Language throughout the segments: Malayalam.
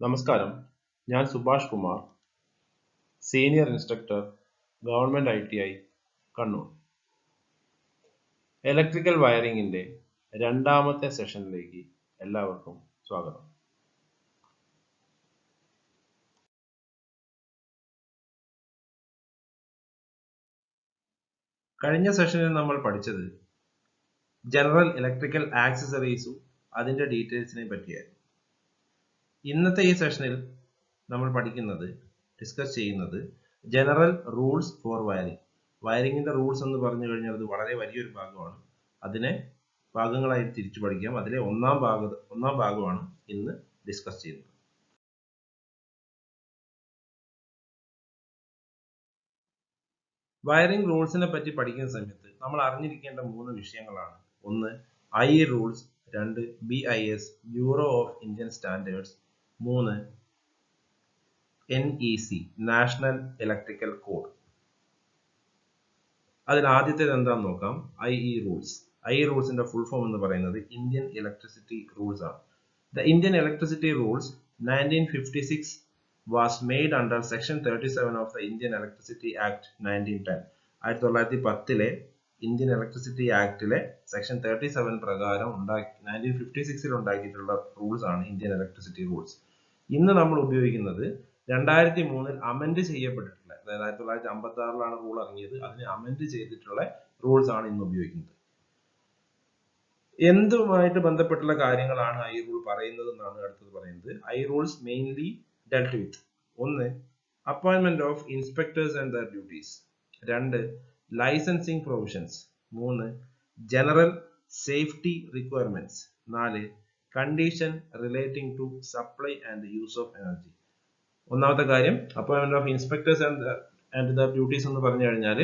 നമസ്കാരം, ഞാൻ Subhash Kumar, senior instructor, government ITI, Kannur. Electrical വയറിംഗിന്റെ രണ്ടാമത്തെ സെഷനിലേക്ക് എല്ലാവർക്കും സ്വാഗതം. കഴിഞ്ഞ സെഷനിൽ നമ്മൾ പഠിച്ചത് ജനറൽ ഇലക്ട്രിക്കൽ ആക്സസറീസും അതിന്റെ ഡീറ്റെയിൽസിനെ പറ്റിയായിരുന്നു. ഇന്നത്തെ ഈ സെഷനിൽ നമ്മൾ ഡിസ്കസ് ചെയ്യുന്നത് ജനറൽ റൂൾസ് ഫോർ വയറിംഗ്. വയറിംഗിന്റെ റൂൾസ് എന്ന് പറഞ്ഞു കഴിഞ്ഞാൽ അത് വളരെ വലിയൊരു ഭാഗമാണ്. അതിനെ ഭാഗങ്ങളായി തിരിച്ചു പഠിക്കാം. അതിലെ ഒന്നാം ഭാഗമാണ് ഇന്ന് ഡിസ്കസ് ചെയ്യുന്നത്. വയറിംഗ് റൂൾസിനെ പറ്റി പഠിക്കുന്ന സമയത്ത് നമ്മൾ അറിഞ്ഞിരിക്കേണ്ട 3 വിഷയങ്ങളാണ്. ഒന്ന് IE rules, 2 BIS bureau of Indian standards, 3 NEC national electrical code. അതിൽ ആദ്യത്തേത് എന്താണെന്ന് നോക്കാം. IE rules. IE റൂൾസിന്റെ ഫുൾ ഫോം എന്ന് പറയുന്നത് ഇന്ത്യൻ ഇലക്ട്രിസിറ്റി റൂൾസ് ആണ്. The Indian Electricity Rules 1956 was made under Section 37 of the Indian Electricity Act 1910. 1910 Indian electricity ആക്ടിലെ സെക്ഷൻ 37 പ്രകാരം 1956 ഉണ്ടാക്കിയിട്ടുള്ള റൂൾസ് ആണ് ഇന്ത്യൻ ഇലക്ട്രിസിറ്റി റൂൾസ്. ഇന്ന് നമ്മൾ ഉപയോഗിക്കുന്നത് 2003 അമെൻഡ് ചെയ്യപ്പെട്ടിട്ടുള്ള, അതായത് 1956 റൂൾ ഇറങ്ങിയത്, അതിനെ അമെൻഡ് ചെയ്തിട്ടുള്ള റൂൾസ് ആണ് ഇന്ന് ഉപയോഗിക്കുന്നത്. എന്തുമായിട്ട് ബന്ധപ്പെട്ടുള്ള കാര്യങ്ങളാണ് ഐ റൂൾ പറയുന്നത് എന്നാണ് അടുത്തത് പറയുന്നത്. I rules mainly dealt with: 1 appointment of inspectors and their duties, 2 licensing provisions, 3 general safety requirements, 4 condition relating to supply and use of energy. ഒന്നാമത്തെ കാര്യം appointment of inspectors and their duties എന്ന് പറഞ്ഞു കഴിഞ്ഞാൽ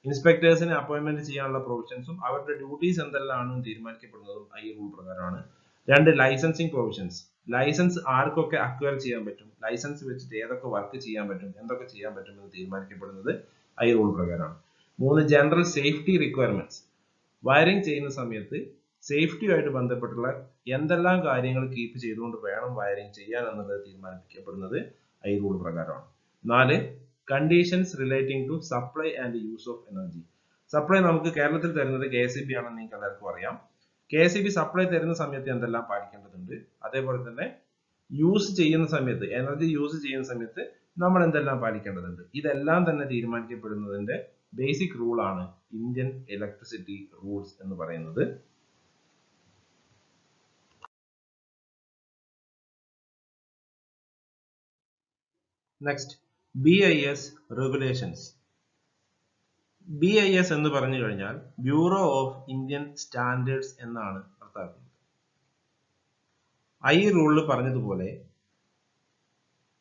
ഇൻസ്പെക്ടേഴ്സിനെ അപ്പോയിന്റ്മെന്റ് ചെയ്യാനുള്ള പ്രൊവിഷൻസും അവരുടെ ഡ്യൂട്ടീസ് എന്തെല്ലാമാണെന്ന് തീരുമാനിക്കപ്പെടുന്നതും ഐ റൂൾ പ്രകാരമാണ്. 2 ലൈസൻസിംഗ് പ്രൊവിഷൻസ്. ലൈസൻസ് ആർക്കൊക്കെ അക്വയർ ചെയ്യാൻ പറ്റും, ലൈസൻസ് വെച്ചിട്ട് ഏതൊക്കെ വർക്ക് ചെയ്യാൻ പറ്റും, എന്തൊക്കെ ചെയ്യാൻ പറ്റും എന്ന് തീരുമാനിക്കപ്പെടുന്നത് ഐ റൂൾ പ്രകാരമാണ്. 3 ജനറൽ സേഫ്റ്റി റിക്വയർമെന്റ്സ്. വയറിംഗ് ചെയ്യുന്ന സമയത്ത് സേഫ്റ്റിയുമായിട്ട് ബന്ധപ്പെട്ടുള്ള എന്തെല്ലാം കാര്യങ്ങൾ കീപ്പ് ചെയ്തുകൊണ്ട് വേണം വയറിംഗ് ചെയ്യാൻ എന്നുള്ളത് തീരുമാനിക്കപ്പെടുന്നത് ഐ റൂൾ പ്രകാരമാണ്. 4 conditions relating to supply and use of energy. Supply നമുക്ക് കേരളത്തിൽ തരുന്നത് KSEB ആണെന്ന് നിങ്ങൾക്ക് എല്ലാവർക്കും അറിയാം. KSEB സപ്ലൈ തരുന്ന സമയത്ത് എന്തെല്ലാം പാലിക്കേണ്ടതുണ്ട്, അതേപോലെ തന്നെ യൂസ് ചെയ്യുന്ന സമയത്ത്, എനർജി യൂസ് ചെയ്യുന്ന സമയത്ത് നമ്മൾ എന്തെല്ലാം പാലിക്കേണ്ടതുണ്ട്, ഇതെല്ലാം തന്നെ തീരുമാനിക്കപ്പെടുന്നതിന്റെ ബേസിക് റൂൾ ആണ് ഇന്ത്യൻ ഇലക്ട്രിസിറ്റി റൂൾസ് എന്ന് പറയുന്നത്. Next BIS regulations. BIS എന്ന് പറഞ്ഞു കഴിഞ്ഞാൽ ബ്യൂറോ ഓഫ് ഇന്ത്യൻ സ്റ്റാൻഡേർഡ്സ് എന്നാണ് അർത്ഥമാക്കുന്നത്. ഐ റൂളിൽ പറഞ്ഞതുപോലെ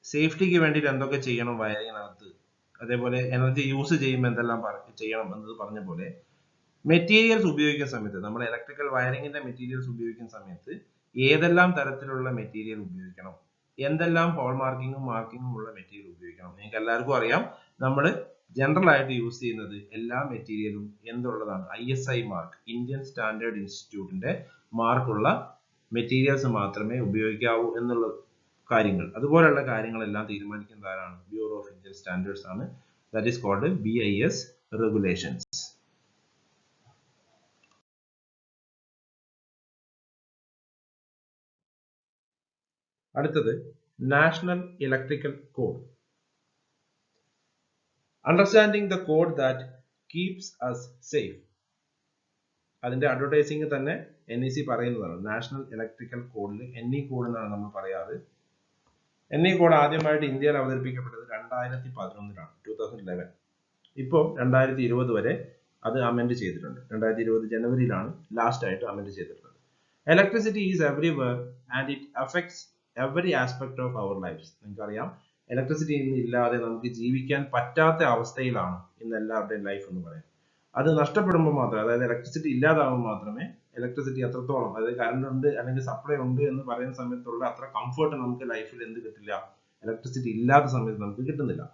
സേഫ്റ്റിക്ക് വേണ്ടിയിട്ട് എന്തൊക്കെ ചെയ്യണം വയറിങ്ങിനകത്ത്, അതേപോലെ എനർജി യൂസ് ചെയ്യുമ്പോൾ എന്തെല്ലാം ചെയ്യണം എന്നത് പറഞ്ഞ പോലെ മെറ്റീരിയൽസ് ഉപയോഗിക്കുന്ന സമയത്ത്, നമ്മൾ ഇലക്ട്രിക്കൽ വയറിങ്ങിന്റെ മെറ്റീരിയൽസ് ഉപയോഗിക്കുന്ന സമയത്ത് ഏതെല്ലാം തരത്തിലുള്ള മെറ്റീരിയൽ ഉപയോഗിക്കണം, എന്തെല്ലാം ഹോൾ മാർക്കിങ്ങും ഉള്ള മെറ്റീരിയൽ ഉപയോഗിക്കണം. നിങ്ങൾക്ക് എല്ലാവർക്കും അറിയാം, നമ്മൾ ജനറൽ ആയിട്ട് യൂസ് ചെയ്യുന്നത് എല്ലാ മെറ്റീരിയലും എന്തുള്ളതാണ്, ISI മാർക്ക്, ഇന്ത്യൻ സ്റ്റാൻഡേർഡ് ഇൻസ്റ്റിറ്റ്യൂട്ടിന്റെ മാർക്കുള്ള മെറ്റീരിയൽസ് മാത്രമേ ഉപയോഗിക്കാവൂ എന്നുള്ള കാര്യങ്ങൾ, അതുപോലെയുള്ള കാര്യങ്ങളെല്ലാം തീരുമാനിക്കുന്നത് ആരാണ്? ബ്യൂറോ ഓഫ് ഇന്ത്യൻ സ്റ്റാൻഡേർഡ്സ് ആണ്. That is called BIS regulations. അടുത്തത് national electrical code. Understanding the code that keeps us safe. അതിന്റെ അഡ്വർടൈസിംഗ് തന്നെ NEC പറയുന്നതാണ്. നാഷണൽ ഇലക്ട്രിക്കൽ കോഡിൽ NE കോഡ് എന്നാണ് നമ്മൾ പറയാറ്. NE കോഡ് ആദ്യമായിട്ട് ഇന്ത്യയിൽ അവതരിപ്പിക്കപ്പെട്ടത് 2011 2011. ഇപ്പോൾ 2020 വരെ അത് അമെൻഡ് ചെയ്തിട്ടുണ്ട്. 2020 ജനുവരിയിലാണ് ലാസ്റ്റ് ആയിട്ട് അമെൻഡ് ചെയ്തിട്ടുള്ളത്. Electricity is everywhere and it affects every aspect of our lives. നിങ്ങൾക്കറിയാം, ഇലക്ട്രിസിറ്റി ഇല്ലാതെ നമുക്ക് ജീവിക്കാൻ പറ്റാത്ത അവസ്ഥയിലാണ് ഇന്ന് എല്ലാവരുടെയും ലൈഫ് എന്ന് പറയുന്നത്. അത് നഷ്ടപ്പെടുമ്പോൾ മാത്രമേ, അതായത് ഇലക്ട്രിസിറ്റി ഇല്ലാതാവുമ്പോൾ മാത്രമേ ഇലക്ട്രിസിറ്റി അത്രത്തോളം, അതായത് കറണ്ട് ഉണ്ട് അല്ലെങ്കിൽ സപ്ലൈ ഉണ്ട് എന്ന് പറയുന്ന സമയത്തുള്ള അത്ര കംഫർട്ട് നമുക്ക് ലൈഫിൽ എന്ത് കിട്ടില്ല, ഇലക്ട്രിസിറ്റി ഇല്ലാത്ത സമയത്ത് നമുക്ക് കിട്ടുന്നില്ല.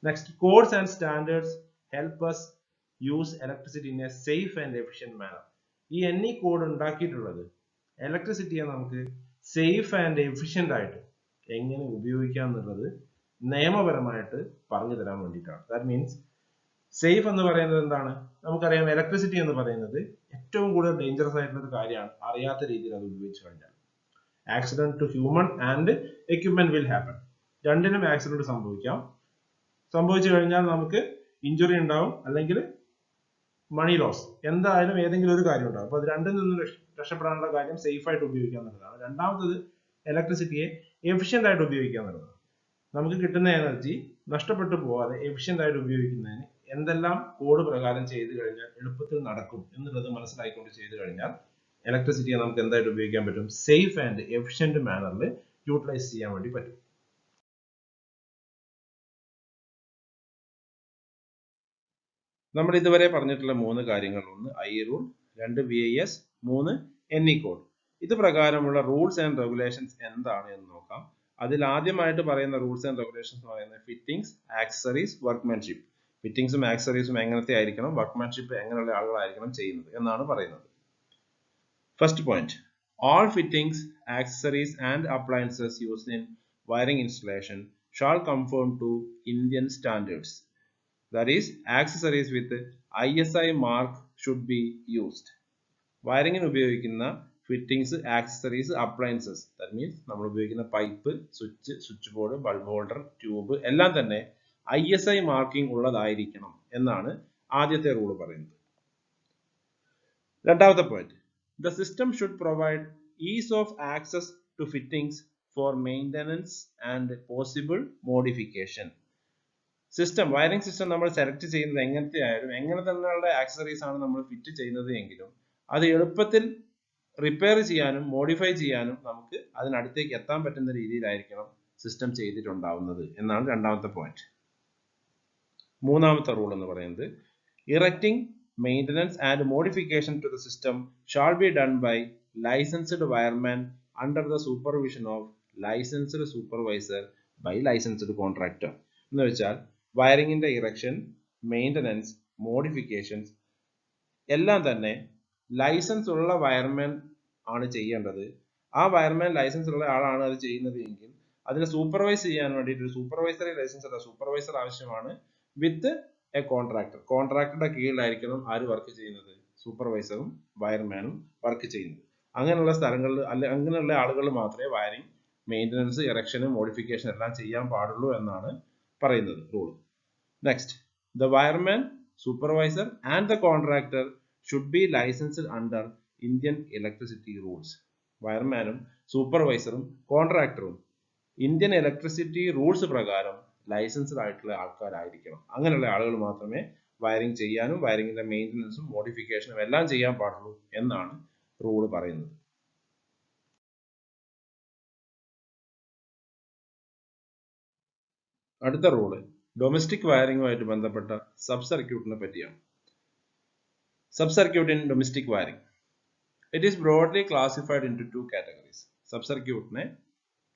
Next, codes and standards help us use electricity in a safe and efficient manner. ഈ NE കോഡ് ഉണ്ടാക്കിയിട്ടുള്ളത് ഇലക്ട്രിസിറ്റിയെ നമുക്ക് സേഫ് ആൻഡ് എഫിഷ്യന്റ് ആയിട്ട്, എങ്ങനെ ഉപയോഗിക്കാം എന്നുള്ളത് നിയമപരമായിട്ട് പറഞ്ഞു തരാൻ വേണ്ടിയിട്ടാണ്. ദാറ്റ് മീൻസ് സേഫ് എന്ന് പറയുന്നത് എന്താണ്? നമുക്കറിയാം ഇലക്ട്രിസിറ്റി എന്ന് പറയുന്നത് ഏറ്റവും കൂടുതൽ ഡേഞ്ചറസ് ആയിട്ടുള്ള ഒരു കാര്യമാണ് അറിയാത്ത രീതിയിൽ അത് ഉപയോഗിച്ചു കഴിഞ്ഞാൽ. Accident to human and equipment will happen. രണ്ടിനും ആക്സിഡന്റ് സംഭവിക്കാം. സംഭവിച്ചു കഴിഞ്ഞാൽ നമുക്ക് ഇഞ്ചുറി ഉണ്ടാവും, അല്ലെങ്കിൽ മണി ലോസ്, എന്തായാലും ഏതെങ്കിലും ഒരു കാര്യം ഉണ്ടാവും. അപ്പൊ അത് രണ്ടിൽ നിന്ന് രക്ഷപ്പെടാനുള്ള കാര്യം സേഫ് ആയിട്ട് ഉപയോഗിക്കുക എന്നുള്ളതാണ്. രണ്ടാമത്തത് ഇലക്ട്രിസിറ്റിയെ എഫിഷ്യന്റ് ആയിട്ട് ഉപയോഗിക്കുക എന്നുള്ളതാണ്. നമുക്ക് കിട്ടുന്ന എനർജി നഷ്ടപ്പെട്ടു പോവാതെ എഫിഷ്യന്റ് ആയിട്ട് ഉപയോഗിക്കുന്നതിന് എന്തെല്ലാം കോഡ് പ്രകാരം ചെയ്തു കഴിഞ്ഞാൽ എളുപ്പത്തിൽ നടക്കും എന്നുള്ളത് മനസ്സിലാക്കിക്കൊണ്ട് ചെയ്തു കഴിഞ്ഞാൽ ഇലക്ട്രിസിറ്റിയെ നമുക്ക് എന്തായിട്ട് ഉപയോഗിക്കാൻ പറ്റും? സേഫ് ആൻഡ് എഫിഷ്യന്റ് മാനറിൽ യൂട്ടിലൈസ് ചെയ്യാൻ വേണ്ടി പറ്റും. നമ്മൾ ഇതുവരെ പറഞ്ഞിട്ടുള്ള 3 കാര്യങ്ങൾ: 1 I rule, 2 BIS, 3 NE code. ഇത് പ്രകാരമുള്ള റൂൾസ് ആൻഡ് റെഗുലേഷൻസ് എന്താണ് എന്ന് നോക്കാം. അതിൽ ആദ്യമായിട്ട് പറയുന്ന റൂൾസ് ആൻഡ് റെഗുലേഷൻസ് എന്ന് പറയുന്നത് ഫിറ്റിംഗ്സ്, ആക്സസറീസ്, വർക്ക്മാൻഷിപ്പ്. ഫിറ്റിംഗ്സും ആക്സസറീസും എങ്ങനത്തെ ആയിരിക്കണം, വർക്ക്മാൻഷിപ്പ് എങ്ങനെയുള്ള ആളുകളായിരിക്കണം ചെയ്യുന്നത് എന്നാണ് പറയുന്നത്. First point: all fittings, accessories and appliances used in wiring installation shall conform to Indian standards. That is, accessories with ISI mark should be used. വയറിങ്ങിന് ഉപയോഗിക്കുന്ന fittings, accessories, appliances, that means നമ്മൾ ഉപയോഗിക്കുന്ന pipe, switch board, bulb holder, tube എല്ലാം തന്നെ ISI മാർക്കിംഗ് ഉള്ളതായിരിക്കണം എന്നാണ് ആദ്യത്തെ റൂൾ പറയുന്നത്. രണ്ടാമത്തെ point: the system should provide ease of access to fittings for maintenance and possible modification. System, wiring system നമ്മൾ സെലക്ട് ചെയ്യുന്നത് എങ്ങനത്തെ ആയാലും എങ്ങനെ തന്നെയുള്ള ആക്സസറീസ് ആണ് നമ്മൾ ഫിറ്റ് ചെയ്യുന്നത് എങ്കിലും അത് എളുപ്പത്തിൽ റിപ്പയർ ചെയ്യാനും മോഡിഫൈ ചെയ്യാനും നമുക്ക് അതിനടുത്തേക്ക് എത്താൻ പറ്റുന്ന രീതിയിലായിരിക്കണം സിസ്റ്റം ചെയ്തിട്ടുണ്ടാവുന്നത് എന്നാണ് രണ്ടാമത്തെ പോയിന്റ്. മൂന്നാമത്തെ റൂൾ എന്ന് പറയുന്നത് erecting, maintenance and modification to the system shall be done by licensed wireman under the supervision of licensed supervisor by licensed contractor. എന്ന് വെച്ചാൽ വയറിങ്ങിന്റെ ഇറക്ഷൻ, മെയിൻ്റനൻസ്, മോഡിഫിക്കേഷൻസ് എല്ലാം തന്നെ ലൈസൻസ് ഉള്ള വയർമാൻ ആണ് ചെയ്യേണ്ടത്. ആ വയർമാൻ ലൈസൻസ് ഉള്ള ആളാണ് അത് ചെയ്യുന്നത് എങ്കിൽ അതിനെ സൂപ്പർവൈസ് ചെയ്യാൻ വേണ്ടിയിട്ട് സൂപ്പർവൈസറി ലൈസൻസ് അല്ല, സൂപ്പർവൈസർ ആവശ്യമാണ് വിത്ത് എ കോൺട്രാക്ടർ. കോൺട്രാക്ടറുടെ കീഴിലായിരിക്കണം ആര് വർക്ക് ചെയ്യുന്നത്? സൂപ്പർവൈസറും വയർമാനും വർക്ക് ചെയ്യുന്നത്. അങ്ങനെയുള്ള സ്ഥലങ്ങളിൽ അങ്ങനെയുള്ള ആളുകൾ മാത്രമേ വയറിംഗ്, മെയിൻ്റനൻസ്, ഇറക്ഷനും മോഡിഫിക്കേഷൻ എല്ലാം ചെയ്യാൻ പാടുള്ളൂ എന്നാണ് പറയുന്നത് rule. Next, the wireman, supervisor and the contractor should be licensed under Indian electricity rules. വയർമാനും സൂപ്പർവൈസറും കോൺട്രാക്ടറും ഇന്ത്യൻ ഇലക്ട്രിസിറ്റി റൂൾസ് പ്രകാരം ലൈസൻസ്ഡ് ആയിട്ടുള്ള ആൾക്കാരായിരിക്കണം. അങ്ങനെയുള്ള ആളുകൾ മാത്രമേ വയറിംഗ് ചെയ്യാനും വയറിംഗിന്റെ മെയിൻ്റനൻസും മോഡിഫിക്കേഷനും എല്ലാം ചെയ്യാൻ പാടുള്ളൂ എന്നാണ് റൂൾ പറയുന്നത്. അടുത്ത റൂള് ഡൊമസ്റ്റിക് വയറിംഗുമായിട്ട് ബന്ധപ്പെട്ട സബ് സർക്യൂട്ടിനെ പറ്റിയാണ്. Sub-circuit in domestic wiring. It is broadly classified into two categories. Sub-circuitനെ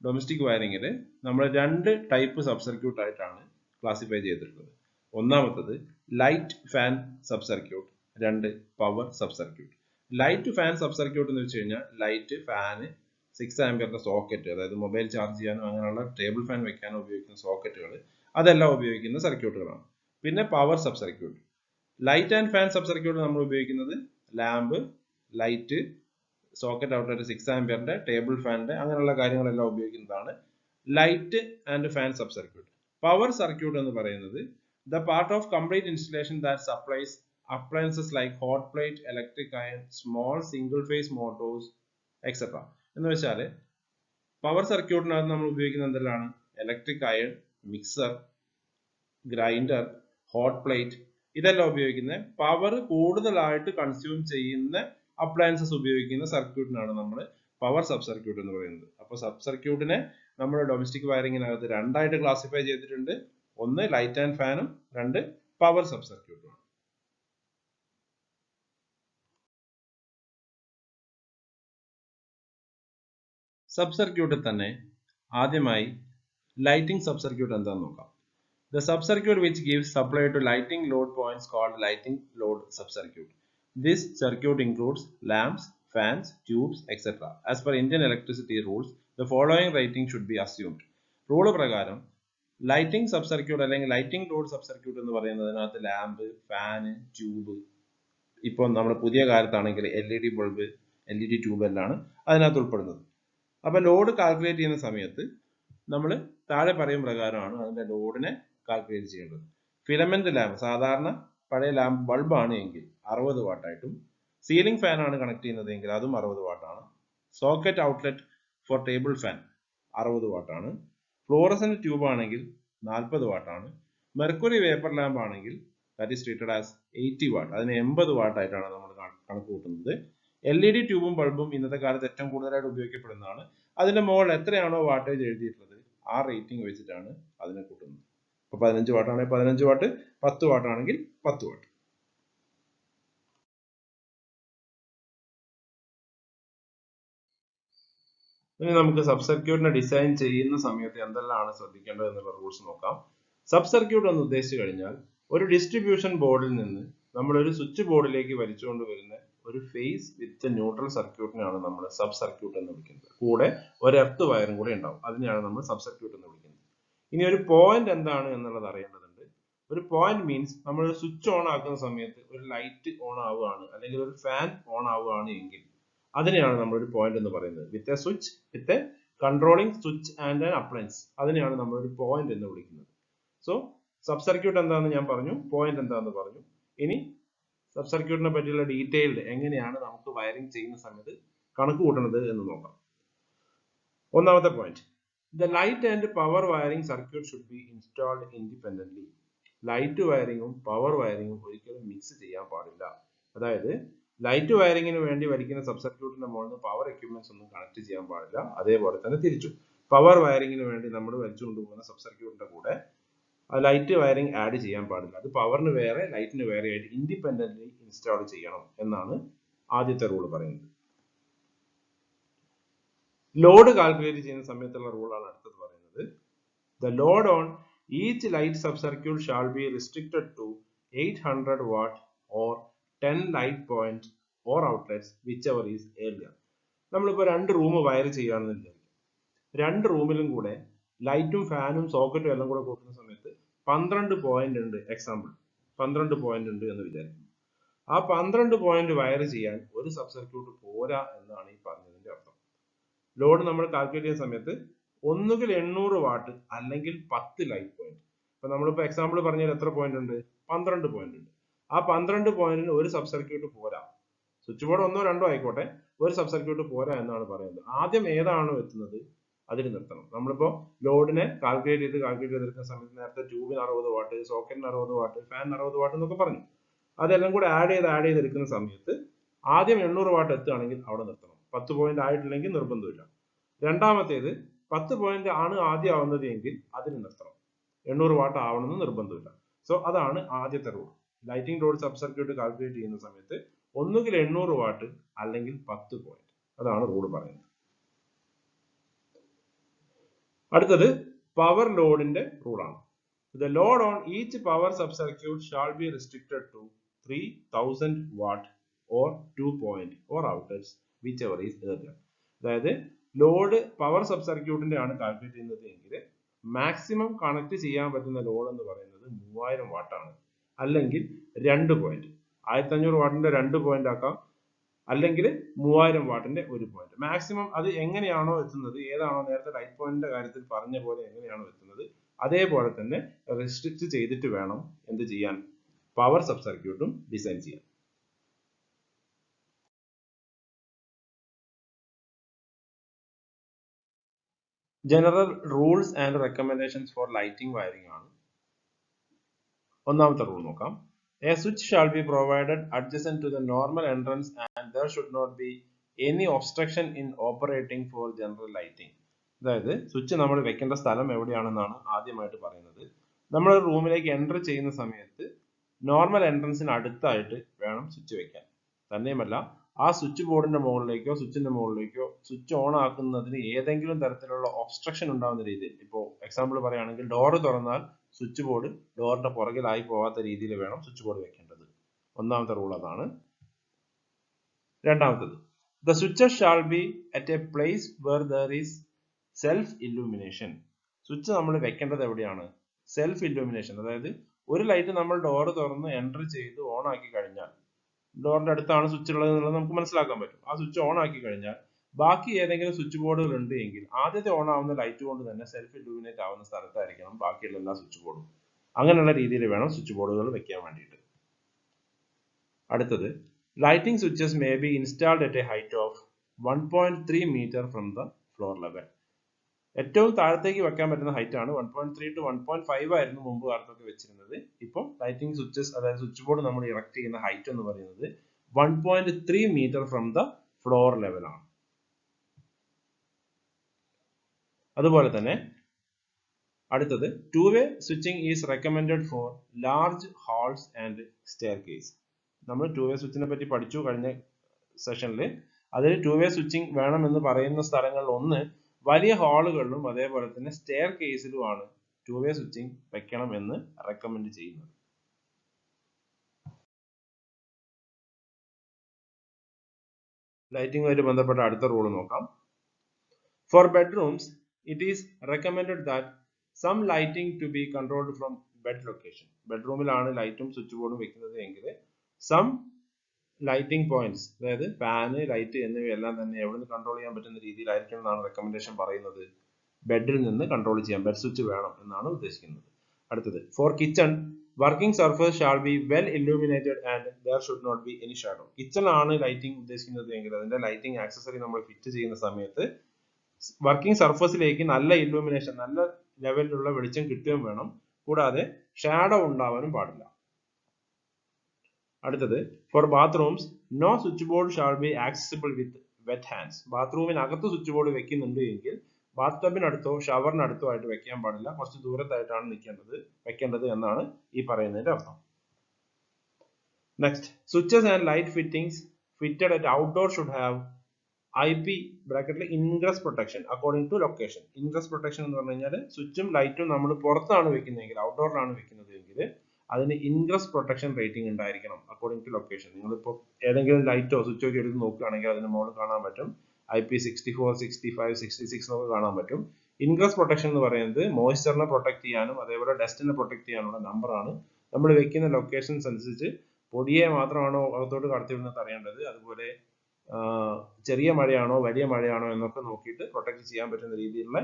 ഡൊമസ്റ്റിക് വയറിംഗിൽ നമ്മൾ 2 ടൈപ്പ് സബ് സർക്യൂട്ട് ആയിട്ടാണ് ക്ലാസിഫൈ ചെയ്തിട്ടുള്ളത്. ഒന്നാമത്തത് light fan sub circuit, 2 power sub circuit. Light fan sub circuit എന്ന് വെച്ച് കഴിഞ്ഞാൽ ലൈറ്റ്, ഫാന്, 6 ആംപിയറിന്റെ സോക്കറ്റ്, അതായത് മൊബൈൽ ചാർജ് ചെയ്യാനും അങ്ങനെയുള്ള ടേബിൾ ഫാൻ വെക്കാനും ഉപയോഗിക്കുന്ന സോക്കറ്റുകൾ, അതെല്ലാം ഉപയോഗിക്കുന്ന സർക്യൂട്ടുകളാണ്. പിന്നെ power sub circuit. Light and fan sub circuit നമ്മൾ ഉപയോഗിക്കുന്നത് ലാമ്പ്, ലൈറ്റ്, സോക്കറ്റ് ഔട്ട്ലെറ്റ്, 6 ആംപിയറിന്റെ, ടേബിൾ ഫാനിന്റെ അങ്ങനെയുള്ള കാര്യങ്ങളെല്ലാം ഉപയോഗിക്കുന്നതാണ് light and fan sub circuit. Power circuit എന്ന് പറയുന്നത് the part of complete installation that supplies appliances like hot plate, electric iron, small single phase motors etcetera. എന്ന് വെച്ചാൽ പവർ സർക്യൂട്ടിനകത്ത് നമ്മൾ ഉപയോഗിക്കുന്നത് എന്തെല്ലാം? Electric iron, mixer, grinder, hot plate, ഇതെല്ലാം ഉപയോഗിക്കുന്നത് പവർ കൂടുതലായിട്ട് കൺസ്യൂം ചെയ്യുന്ന അപ്ലയൻസസ് ഉപയോഗിക്കുന്ന സർക്യൂട്ടിനാണ് നമ്മൾ പവർ സബ് സർക്യൂട്ട് എന്ന് പറയുന്നത്. അപ്പോൾ സബ് സർക്യൂട്ടിനെ നമ്മൾ ഡൊമസ്റ്റിക് വയറിങ്ങിനകത്ത് 2 ആയിട്ട് ക്ലാസിഫൈ ചെയ്തിട്ടുണ്ട്. 1 ലൈറ്റ് ആൻഡ് ഫാനും, 2 പവർ സബ് സർക്യൂട്ടും. സബ് സർക്യൂട്ടിൽ തന്നെ ആദ്യമായി ലൈറ്റിംഗ് സബ് സർക്യൂട്ട് എന്താണെന്ന് നോക്കാം. The sub-circuit which gives supply to lighting load points called lighting load sub-circuit. This circuit includes lamps, fans, tubes, etc. As per Indian electricity rules, the following rating should be assumed. Rule പ്രകാരം ലൈറ്റിംഗ് സബ് സർക്യൂട്ട് അല്ലെങ്കിൽ ലൈറ്റിംഗ് ലോഡ് സബ് സർക്യൂട്ട് എന്ന് പറയുന്നതിനകത്ത് ലാമ്പ്, ഫാന്, ട്യൂബ്, ഇപ്പോൾ നമ്മൾ പുതിയ കാലത്താണെങ്കിൽ LED ബൾബ്, LED ട്യൂബ് എല്ലാം അതിനകത്ത് ഉൾപ്പെടുന്നത്. അപ്പൊ ലോഡ് കാൽക്കുലേറ്റ് ചെയ്യുന്ന സമയത്ത് നമ്മൾ താഴെ പറയും പ്രകാരമാണ് അതിന്റെ ലോഡിനെ കാൽക്കുലേറ്റ് ചെയ്യേണ്ടത്. ഫിലമെന്റ് ലാമ്പ്, സാധാരണ പഴയ ലാമ്പ് ബൾബാണ് എങ്കിൽ 60 വാട്ടായിട്ടും, സീലിംഗ് ഫാൻ ആണ് കണക്ട് ചെയ്യുന്നത് എങ്കിൽ അതും 60 വാട്ടാണ്. Socket outlet for table fan 60 വാട്ടാണ്. ഫ്ലോറസന്റ് ട്യൂബ് ആണെങ്കിൽ 40 വാട്ടാണ്. മെർക്കുറി വേപ്പർ ലാമ്പ് ആണെങ്കിൽ that is treated as 80 watt, അതിന് 80 വാട്ടായിട്ടാണ് നമ്മൾ കണക്ക് കൂട്ടുന്നത്. LED ട്യൂബും ബൾബും ഇന്നത്തെ കാലത്ത് ഏറ്റവും കൂടുതലായിട്ട് ഉപയോഗിക്കപ്പെടുന്നതാണ്. അതിന്റെ മുകളിൽ എത്രയാണോ വാട്ടേജ് എഴുതിയിട്ടുള്ളത് ആ റേറ്റിംഗ് വെച്ചിട്ടാണ് അതിനെ കൂട്ടുന്നത്. ഇപ്പൊ 15 വാട്ട് ആണെങ്കിൽ 15 വാട്ട്, 10 വാട്ട് ആണെങ്കിൽ 10 വാട്ട്. ഇനി നമുക്ക് സബ് സർക്യൂട്ടിനെ ഡിസൈൻ ചെയ്യുന്ന സമയത്ത് എന്തെല്ലാമാണ് ശ്രദ്ധിക്കേണ്ടത് എന്നുള്ള റൂൾസ് നോക്കാം. സബ് സർക്യൂട്ട് എന്ന് ഉദ്ദേശിച്ചു കഴിഞ്ഞാൽ ഒരു ഡിസ്ട്രിബ്യൂഷൻ ബോർഡിൽ നിന്ന് നമ്മൾ ഒരു സ്വിച്ച് ബോർഡിലേക്ക് വലിച്ചുകൊണ്ട് വരുന്ന ഒരു ഫേസ് വിത്ത് ന്യൂട്രൽ സർക്യൂട്ടിനാണ് നമ്മൾ സബ് സർക്യൂട്ട് എന്ന് വിളിക്കുന്നത്. കൂടെ ഒരു എർത്ത് വയറും കൂടെ ഉണ്ടാവും, അതിനെയാണ് നമ്മൾ സബ് സർക്യൂട്ട് എന്ന് വിളിക്കുന്നത്. ഇനി ഒരു പോയിന്റ് എന്താണ് എന്നുള്ളത് അറിയേണ്ടതുണ്ട്. ഒരു പോയിന്റ് മീൻസ് നമ്മൾ ഒരു സ്വിച്ച് ഓൺ ആക്കുന്ന സമയത്ത് ഒരു ലൈറ്റ് ഓൺ ആവുകയാണ് അല്ലെങ്കിൽ ഒരു ഫാൻ ഓൺ ആവുകയാണ് എങ്കിൽ അതിനെയാണ് നമ്മൾ ഒരു പോയിന്റ് എന്ന് പറയുന്നത്. With a switch, with a controlling switch and an appliance, അതിനെയാണ് നമ്മൾ ഒരു പോയിന്റ് എന്ന് വിളിക്കുന്നത്. സോ സബ് സർക്യൂട്ട് എന്താണെന്ന് ഞാൻ പറഞ്ഞു, പോയിന്റ് എന്താണെന്ന് പറഞ്ഞു. ഇനി സബ് സർക്യൂട്ടിനെ പറ്റിയുള്ള ഡീറ്റെയിൽഡ് എങ്ങനെയാണ് നമുക്ക് വയറിംഗ് ചെയ്യുന്ന സമയത്ത് കണക്ക് കൂട്ടുന്നത് എന്ന് നോക്കാം. ഒന്നാമത്തെ point, the light and power wiring circuit should be installed independently. Light വയറിംഗും പവർ വയറിംഗും ഒരിക്കലും മിക്സ് ചെയ്യാൻ പാടില്ല. അതായത് ലൈറ്റ് വയറിംഗിന് വേണ്ടി വലിക്കുന്ന സബ് സർക്യൂട്ടിന്റെ മുകളിൽ പവർ എക്യുപ്മെന്റ്സ് ഒന്നും കണക്ട് ചെയ്യാൻ പാടില്ല. അതേപോലെ തന്നെ തിരിച്ചു പവർ വയറിംഗിന് വേണ്ടി നമ്മൾ വലിച്ചുകൊണ്ട് പോകുന്ന സബ് സർക്യൂട്ടിന്റെ കൂടെ ലൈറ്റ് വയറിംഗ് ആഡ് ചെയ്യാൻ പാടില്ല. അത് പവറിന് വേറെ ലൈറ്റിന് വേറെ ആയിട്ട് ഇൻഡിപെൻഡന്റ്ലി ഇൻസ്റ്റാൾ ചെയ്യണം എന്നാണ് ആദ്യത്തെ റൂൾ പറയുന്നത്. ലോഡ് കാൽക്കുലേറ്റ് ചെയ്യുന്ന സമയത്തുള്ള റൂളാണ് അടുത്തത് പറയുന്നത്. The load on each light sub circuit shall be restricted to 800 watt or 10 light point or outlets whichever is earlier. നമ്മളിപ്പോൾ 2 റൂം വയർ ചെയ്യുകയാണെന്ന് വിചാരിക്കും. 2 റൂമിലും കൂടെ ലൈറ്റും ഫാനും സോക്കറ്റും എല്ലാം കൂടെ കൂട്ടുന്ന സമയത്ത് 12 പോയിന്റ് ഉണ്ട്. എക്സാമ്പിൾ 12 പോയിന്റ് ഉണ്ട് എന്ന് വിചാരിക്കും. ആ 12 പോയിന്റ് വയർ ചെയ്യാൻ ഒരു സബ് സർക്യൂട്ട് പോരാ എന്നാണ് ഈ പറഞ്ഞതിന്റെ അർത്ഥം. ലോഡ് നമ്മൾ കാൽക്കുലേറ്റ് ചെയ്യുന്ന സമയത്ത് ഒന്നുകിൽ 800 വാട്ട് അല്ലെങ്കിൽ 10 ലൈറ്റ് പോയിന്റ്. ഇപ്പൊ നമ്മളിപ്പോ എക്സാമ്പിൾ പറഞ്ഞാൽ എത്ര പോയിന്റ് ഉണ്ട്? 12 പോയിന്റ് ഉണ്ട്. ആ 12 പോയിന്റിന് ഒരു സബ് സർക്യൂട്ട് പോരാ. സ്വിച്ച് ബോർഡ് 1 2 ആയിക്കോട്ടെ, ഒരു സബ് സർക്യൂട്ട് പോരാ എന്നാണ് പറയുന്നത്. ആദ്യം ഏതാണോ എത്തുന്നത് അതിൽ നിർത്തണം. നമ്മളിപ്പോ ലോഡിനെ കാൽക്കുലേറ്റ് ചെയ്തെടുക്കുന്ന സമയത്ത് നേരത്തെ ട്യൂബിന് 60 വാട്ട്, സോക്കറ്റിന് 60 വാട്ട്, ഫാനിന് 60 വാട്ട് എന്നൊക്കെ പറഞ്ഞു. അതെല്ലാം കൂടെ ആഡ് ചെയ്തെടുക്കുന്ന സമയത്ത് ആദ്യം 800 വാട്ട് എത്തുകയാണെങ്കിൽ അവിടെ നിർത്തണം. 10 പോയിന്റ് ആയിട്ടില്ലെങ്കിൽ നിർബന്ധമില്ല. രണ്ടാമത്തേത് 10 പോയിന്റ് ആണ് ആദ്യം ആവുന്നത് എങ്കിൽ അതിന് നിർത്തണം. 800 വാട്ട് ആവണമെന്ന് നിർബന്ധമില്ല. സോ അതാണ് ആദ്യത്തെ rule. Lighting load sub circuit calculate ചെയ്യുന്ന സമയത്ത് ഒന്നുകിൽ 800 വാട്ട് അല്ലെങ്കിൽ 10 പോയിന്റ്. അതാണ് റൂൾ പറയുന്നത്. അടുത്തത് പവർ ലോഡിന്റെ റൂളാണ്. The load on each power subcircuit shall be restricted to 3000 watt or 2 point or outlets whichever is earlier. അതായത് ലോഡ് പവർ സബ് സർക്യൂട്ടിന്റെ ആണ് കാൽക്കുലേറ്റ് ചെയ്യുന്നത് എങ്കിൽ മാക്സിമം കണക്ട് ചെയ്യാൻ പറ്റുന്ന ലോഡ് എന്ന് പറയുന്നത് 3000 വാട്ടാണ്. അല്ലെങ്കിൽ 2 പോയിന്റ്, 1500 വാട്ടിന്റെ 2 പോയിന്റ് ആക്കാം, അല്ലെങ്കിൽ 3000 വാട്ടിന്റെ 1 പോയിന്റ്. മാക്സിമം അത് എങ്ങനെയാണോ എത്തുന്നത്, ഏതാണോ നേരത്തെ ലൈറ്റ് പോയിന്റിന്റെ കാര്യത്തിൽ പറഞ്ഞ പോലെ എങ്ങനെയാണോ എത്തുന്നത് അതേപോലെ തന്നെ റെസ്ട്രിക്ട് ചെയ്തിട്ട് വേണം എന്ത് ചെയ്യാൻ, പവർ സബ് സർക്യൂട്ടും ഡിസൈൻ ചെയ്യാൻ. General rules and recommendations for lighting wiring ആണ്. ഒന്നാമത്തെ റൂൾ നോക്കാം. A switch shall be provided adjacent to the normal entrance and there should not be any obstruction in operating for general lighting. അതായത് സ്വിച്ച് നമ്മൾ വെക്കേണ്ട സ്ഥലം എവിടെയാണെന്നാണ് ആദ്യമായിട്ട് പറയുന്നത്. നമ്മൾ റൂമിലേക്ക് എൻ്റർ ചെയ്യുന്ന സമയത്ത് നോർമൽ എൻട്രൻസിന് അടുത്തായിട്ട് വേണം സ്വിച്ച് വെക്കാൻ. തന്നെയുമല്ല ആ സ്വിച്ച് ബോർഡിന്റെ മുകളിലേക്കോ സ്വിച്ചിന്റെ മുകളിലേക്കോ സ്വിച്ച് ഓൺ ആക്കുന്നതിന് ഏതെങ്കിലും തരത്തിലുള്ള ഒബ്സ്ട്രക്ഷൻ ഉണ്ടാകുന്ന രീതിയിൽ, ഇപ്പോൾ എക്സാമ്പിൾ പറയുകയാണെങ്കിൽ ഡോറ് തുറന്നാൽ സ്വിച്ച് ബോർഡ് ഡോറിന്റെ പുറകിലായി പോകാത്ത രീതിയിൽ വേണം സ്വിച്ച് ബോർഡ് വെക്കേണ്ടത്. ഒന്നാമത്തെ റൂൾ അതാണ്. രണ്ടാമത്തത്, The switches shall be at a place where there is self illumination. Switch നമ്മൾ വെക്കേണ്ടത് എവിടെയാണ്? സെൽഫ് ഇല്ലുമിനേഷൻ, അതായത് ഒരു ലൈറ്റ് നമ്മൾ ഡോർ തുറന്ന് എൻ്റർ ചെയ്ത് ഓൺ ആക്കി കഴിഞ്ഞാൽ, ഡോറിന്റെ അടുത്താണ് സ്വിച്ച് ഉള്ളത് എന്നുള്ളത് നമുക്ക് മനസ്സിലാക്കാൻ പറ്റും. ആ സ്വിച്ച് ഓൺ ആക്കി കഴിഞ്ഞാൽ ബാക്കി ഏതെങ്കിലും സ്വിച്ച് ബോർഡുകൾ ഉണ്ട് എങ്കിൽ ആദ്യത്തെ ഓൺ ആവുന്ന ലൈറ്റ് കൊണ്ട് തന്നെ സെൽഫ് ഇല്ലുമിനേറ്റ് ആവുന്ന സ്ഥലത്തായിരിക്കണം ബാക്കിയുള്ള എല്ലാ സ്വിച്ച് ബോർഡും. അങ്ങനെയുള്ള രീതിയിൽ വേണം സ്വിച്ച് ബോർഡുകൾ വെക്കാൻ വേണ്ടിയിട്ട്. അടുത്തത്, lighting switches may be installed at a height of 1.3 metre from the floor level. ഏറ്റവും താഴത്തേക്ക് വെക്കാൻ പറ്റുന്ന ഹൈറ്റ് ആണ് 1.3 to 1.5 ആയിരുന്നു മുമ്പ് കാലത്തൊക്കെ വെച്ചിരുന്നത്. ഇപ്പോൾ ലൈറ്റിംഗ് സ്വിച്ചസ്, അതായത് സ്വിച്ച് ബോർഡ് നമ്മൾ ഇറക്ട് ചെയ്യുന്ന ഹൈറ്റ് എന്ന് പറയുന്നത് 1.3 metre from the floor level ആണ്. അതുപോലെ തന്നെ അടുത്തത്, two way switching is recommended for large halls and staircase. നമ്മൾ ടു വേ സ്വിച്ചിനെ പറ്റി പഠിച്ചു കഴിഞ്ഞ സെഷനിൽ. അതിൽ ടു വേ സ്വിച്ചിങ് വേണമെന്ന് പറയുന്ന സ്ഥലങ്ങളിൽ ഒന്ന് വലിയ ഹാളുകളിലും അതേപോലെ തന്നെ സ്റ്റെയർ കേസിലുമാണ് ടു വേ സ്വിച്ചിങ് വെക്കണം എന്ന് റെക്കമെൻഡ് ചെയ്യുന്നത്. ലൈറ്റിംഗുമായിട്ട് ബന്ധപ്പെട്ട അടുത്ത റൂൾ നോക്കാം. For bedrooms it is recommended that some lighting to be controlled from bed location. ബെഡ്റൂമിലാണ് ലൈറ്റും സ്വിച്ച് ബോർഡും വെക്കുന്നത് എങ്കിൽ സം ലൈറ്റിംഗ് പോയിന്റ്സ്, അതായത് ഫാന്, ലൈറ്റ് എന്നിവയെല്ലാം തന്നെ എവിടെ നിന്ന് കൺട്രോൾ ചെയ്യാൻ പറ്റുന്ന രീതിയിലായിരിക്കും എന്നാണ് റെക്കമെൻഡേഷൻ പറയുന്നത്. ബെഡിൽ നിന്ന് കൺട്രോൾ ചെയ്യാൻ ബെഡ് സ്വിച്ച് വേണം എന്നാണ് ഉദ്ദേശിക്കുന്നത്. അടുത്തത്, for kitchen working surface shall be well illuminated and there should not be any shadow. Kitchen ആണ് ലൈറ്റിംഗ് ഉദ്ദേശിക്കുന്നത് എങ്കിൽ അതിന്റെ ലൈറ്റിംഗ് ആക്സസറി നമ്മൾ ഫിറ്റ് ചെയ്യുന്ന സമയത്ത് വർക്കിംഗ് സർഫേസിലേക്ക് നല്ല ഇല്ലുമിനേഷൻ, നല്ല ലെവലിലുള്ള വെളിച്ചം കിട്ടുകയും വേണം. കൂടാതെ ഷാഡോ ഉണ്ടാവാനും പാടില്ല. അടുത്തത്, for bathrooms no switch board shall be accessible with wet hands. ബാത്റൂമിനകത്ത് സ്വിച്ച് ബോർഡ് വെക്കുന്നുണ്ട് എങ്കിൽ ബാത്ത് ടബിനടുത്തോ ഷവറിനടുത്തോ ആയിട്ട് വെക്കാൻ പാടില്ല, കുറച്ച് ദൂരത്തായിട്ടാണ് വെക്കേണ്ടത് എന്നാണ് ഈ പറയുന്നതിന്റെ അർത്ഥം. Next, switches and light fittings fitted at outdoor should have IP ബ്രാക്കറ്റിൽ ingress protection according to location. Ingress protection എന്ന് പറഞ്ഞു കഴിഞ്ഞാൽ സ്വിച്ചും ലൈറ്റും നമ്മൾ പുറത്താണ് വെക്കുന്നതെങ്കിൽ, ഔട്ട്ഡോറിലാണ് വെക്കുന്നത് എങ്കിൽ അതിന് ഇൻഗ്രസ് പ്രൊട്ടക്ഷൻ റേറ്റിംഗ് ഉണ്ടായിരിക്കണം അക്കോർഡിംഗ് ടു ലൊക്കേഷൻ. നിങ്ങളിപ്പോൾ ഏതെങ്കിലും ലൈറ്റോ സ്വിച്ചോ ഒക്കെ എടുത്ത് നോക്കുകയാണെങ്കിൽ അതിന് മുകളിൽ കാണാൻ പറ്റും IP 64, 65, 66 എന്നൊക്കെ കാണാൻ പറ്റും. ഇൻഗ്രസ് പ്രൊട്ടക്ഷൻ എന്ന് പറയുന്നത് മോയ്സ്ചറിനെ പ്രൊട്ടക്ട് ചെയ്യാനും അതേപോലെ ഡസ്റ്റിനെ പ്രൊട്ടക്ട് ചെയ്യാനുള്ള നമ്പറാണ്. നമ്മൾ വെക്കുന്ന ലൊക്കേഷൻസ് അനുസരിച്ച് പൊടിയെ മാത്രമാണോ അകത്തോട്ട് കടത്തിവിടുന്നത് അറിയേണ്ടത്, അതുപോലെ ചെറിയ മഴയാണോ വലിയ മഴയാണോ എന്നൊക്കെ നോക്കിയിട്ട് പ്രൊട്ടക്ട് ചെയ്യാൻ പറ്റുന്ന രീതിയിലുള്ള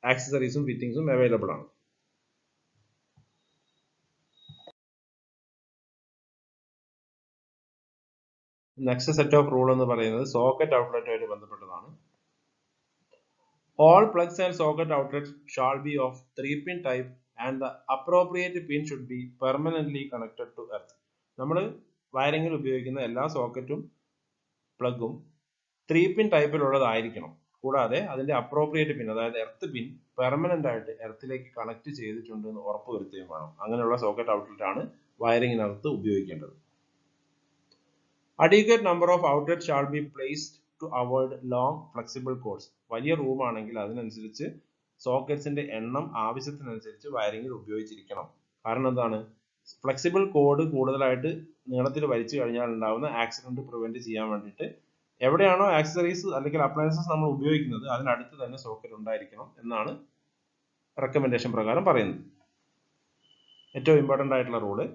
ആക്സസറീസും ഫിറ്റിംഗ്സും അവൈലബിൾ ആണ്. നെക്സ്റ്റ് സെറ്റ് ഓഫ് റൂൾ എന്ന് പറയുന്നത് സോക്കറ്റ് ഔട്ട്ലെറ്റുമായിട്ട് ബന്ധപ്പെട്ടതാണ്. All plugs and socket outlets shall be of 3-pin type and the appropriate pin should be permanently connected to earth. നമ്മൾ വയറിംഗിൽ ഉപയോഗിക്കുന്ന എല്ലാ സോക്കറ്റും പ്ലഗും 3-pin ടൈപ്പിലുള്ളതായിരിക്കണം. കൂടാതെ അതിന്റെ അപ്രോപ്രിയേറ്റ് പിൻ, അതായത് എർത്ത് പിൻ പെർമനന്റ് ആയിട്ട് എർത്തിലേക്ക് കണക്ട് ചെയ്തിട്ടുണ്ട് എന്ന് ഉറപ്പുവരുത്തുകയും വേണം. അങ്ങനെയുള്ള സോക്കറ്റ് ഔട്ട്ലെറ്റ് ആണ് വയറിംഗിനകത്ത് ഉപയോഗിക്കേണ്ടത്. Adequate number of outlets shall be placed to avoid long flexible cords. വലിയ റൂം ആണെങ്കിൽ അതിനനുസരിച്ച് സോക്കറ്റ്സിന്റെ എണ്ണം ആവശ്യത്തിനനുസരിച്ച് വയറിംഗിൽ ഉപയോഗിച്ചിരിക്കണം. കാരണം എന്താണ്? ഫ്ലെക്സിബിൾ കോഡ് കൂടുതലായിട്ട് നീളത്തിൽ വലിച്ചു കഴിഞ്ഞാൽ ഉണ്ടാവുന്ന ആക്സിഡന്റ് പ്രിവെന്റ് ചെയ്യാൻ വേണ്ടിയിട്ട് എവിടെയാണോ ആക്സസറീസ് അല്ലെങ്കിൽ അപ്ലയൻസസ് നമ്മൾ ഉപയോഗിക്കുന്നത് അതിനടുത്ത് തന്നെ സോക്കറ്റ് ഉണ്ടായിരിക്കണം എന്നാണ് റെക്കമെൻഡേഷൻ പ്രകാരം പറയുന്നത്. ഏറ്റവും ഇമ്പോർട്ടന്റ് ആയിട്ടുള്ള rule,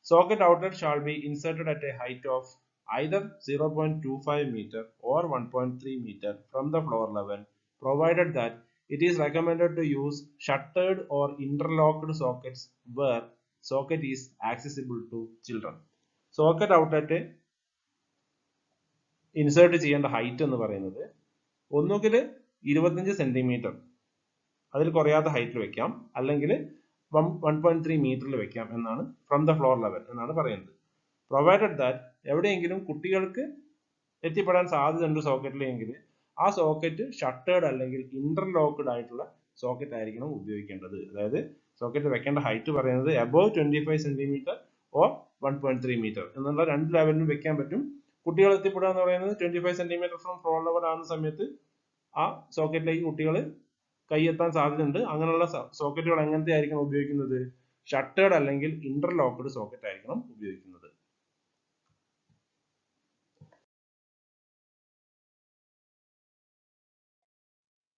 socket outlet shall be inserted at a height of either 0.25 meter or 1.3 meter from the floor level, provided that it is recommended to use shuttered or interlocked sockets where socket is accessible to children. Socket outlet insert ചെയ്യേണ്ട ഹൈറ്റ് എന്ന് പറയുന്നത് ഒന്നുകിൽ 25 സെന്റിമീറ്റർ, അതിൽ കുറയാത്ത ഹൈറ്റിൽ വെക്കാം, അല്ലെങ്കിൽ 1.3 മീറ്ററിൽ വെക്കാം എന്നാണ് ഫ്രം ദ ഫ്ലോർ ലെവൽ എന്നാണ് പറയുന്നത്. പ്രൊവൈഡഡ് ദാറ്റ് എവിടെയെങ്കിലും കുട്ടികൾക്ക് എത്തിപ്പെടാൻ സാധ്യതയുണ്ട് സോക്കറ്റിലെങ്കിൽ ആ സോക്കറ്റ് ഷട്ടേർഡ് അല്ലെങ്കിൽ ഇന്റർലോക്ക്ഡ് ആയിട്ടുള്ള സോക്കറ്റ് ആയിരിക്കണം ഉപയോഗിക്കേണ്ടത്. അതായത് സോക്കറ്റ് വെക്കേണ്ട ഹൈറ്റ് പറയുന്നത് അബോവ് 25 സെന്റിമീറ്റർ ഓർ 1.3 മീറ്റർ എന്നുള്ള രണ്ട് ലെവലിലും വെക്കാൻ പറ്റും. കുട്ടികൾ എത്തിപ്പെടുക എന്ന് പറയുന്നത് 25 സെന്റിമീറ്റർ ഫ്രം ഫ്ലോർ ലെവൽ ആകുന്ന സമയത്ത് ആ സോക്കറ്റിലേക്ക് കുട്ടികൾ കൈയെത്താൻ സാധ്യതയുണ്ട്. അങ്ങനെയുള്ള സോക്കറ്റുകൾ എങ്ങനത്തെ ആയിരിക്കണം ഉപയോഗിക്കുന്നത്? ഷട്ടേർഡ് അല്ലെങ്കിൽ ഇന്റർലോക്ക്ഡ് സോക്കറ്റ് ആയിരിക്കണം ഉപയോഗിക്കുന്നത്.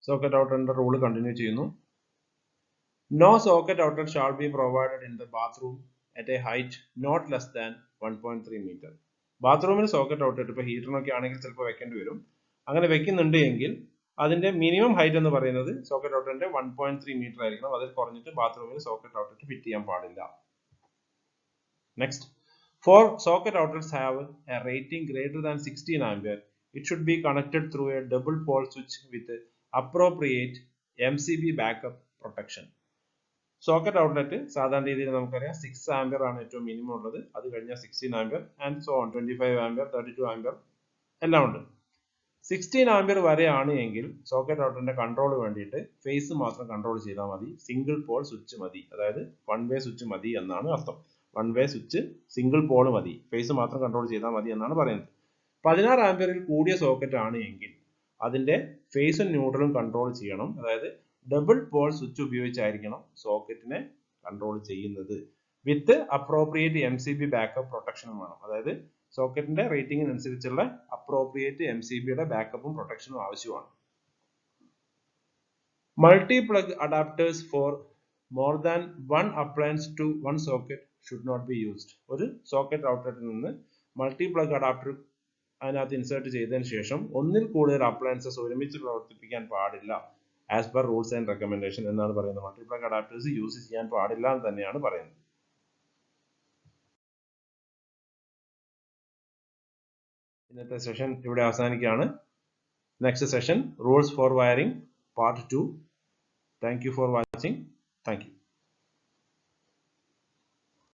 സോക്കറ്റ് ഔട്ട്ലെറ്റിന്റെ റൂൾ കണ്ടിന്യൂ ചെയ്യുന്നു. No socket outlet shall be provided in the bathroom at a height not less than 1.3 meter. ബാത്റൂമിൽ സോക്കറ്റ് ഔട്ട്ലെറ്റ് ഇപ്പോൾ ഹീറ്ററിനൊക്കെ ആണെങ്കിൽ ചിലപ്പോൾ വെക്കേണ്ടി വരും. അങ്ങനെ വെക്കുന്നുണ്ട് എങ്കിൽ അതിന്റെ മിനിമം ഹൈറ്റ് എന്ന് പറയുന്നത് സോക്കറ്റ് ഔട്ട്ലെറ്റിന്റെ 1.3 മീറ്റർ ആയിരിക്കണം. അതിൽ കുറഞ്ഞിട്ട് ബാത്റൂമിൽ സോക്കറ്റ് ഔട്ട്ലെറ്റ് ഫിറ്റ് ചെയ്യാൻ പാടില്ല. Next, for socket outlets have a rating greater than 16 ampere, it should be connected through a double pole switch with appropriate MCB backup protection. Socket outlet സാധാരണ രീതിയിൽ നമുക്കറിയാം 6 ആംപിയർ ആണ് ഏറ്റവും മിനിമം ഉള്ളത്. അത് കഴിഞ്ഞാൽ 16 ampere and so on 25 ampere 32 ampere എല്ലാം ഉണ്ട്. 16 ആംപിയർ വരെയാണ് എങ്കിൽ സോക്കറ്റ് ഔട്ട്ലെറ്റിന്റെ കൺട്രോൾ വേണ്ടിയിട്ട് ഫേസ് മാത്രം കൺട്രോൾ ചെയ്താൽ മതി, സിംഗിൾ പോൾ സ്വിച്ച് മതി. അതായത് വൺ വേ സ്വിച്ച് മതി എന്നാണ് അർത്ഥം. One way switch single pole മതി, ഫേസ് മാത്രം കൺട്രോൾ ചെയ്താൽ മതി എന്നാണ് പറയുന്നത്. 16 ആംപിയറിൽ കൂടിയ സോക്കറ്റ് ആണ് എങ്കിൽ അതിന്റെ ഫേസും ന്യൂട്രലും കൺട്രോൾ ചെയ്യണം. അതായത് ഡബിൾ പോൾ സ്വിച്ച് ഉപയോഗിച്ചായിരിക്കണം സോക്കറ്റിനെ കൺട്രോൾ ചെയ്യുന്നത്. വിത്ത് അപ്രോപ്രിയേറ്റ് MCB ബാക്കപ്പ് പ്രൊട്ടക്ഷനും വേണം. അതായത് സോക്കറ്റിന്റെ റേറ്റിംഗിനനുസരിച്ചുള്ള അപ്രോപ്രിയേറ്റ് MCBയുടെ ബാക്കപ്പും പ്രൊട്ടക്ഷനും ആവശ്യമാണ്. Multi plug adapters for more than one appliance to one socket should not be used. ഒരു സോക്കറ്റ് ഔട്ട്ലെറ്റിൽ നിന്ന് മൾട്ടി പ്ലഗ് അഡാപ്റ്റർ അതിനകത്ത് ഇൻസേർട്ട് ചെയ്തതിനു ശേഷം ഒന്നിൽ കൂടുതൽ അപ്ലയൻസസ് ഒരുമിച്ച് പ്രവർത്തിപ്പിക്കാൻ പാടില്ല. As per rules and recommendation എന്നാണ് പറയുന്നത്. മൾട്ടി പ്ലഗ് അഡാപ്റ്റേഴ്സ് യൂസ് ചെയ്യാൻ പാടില്ല എന്ന് തന്നെയാണ് പറയുന്നത്. ഇന്നത്തെ സെഷൻ ഇവിടെ അവസാനിക്കുകയാണ്. Next session rules for wiring part 2. Thank you for watching. Thank you.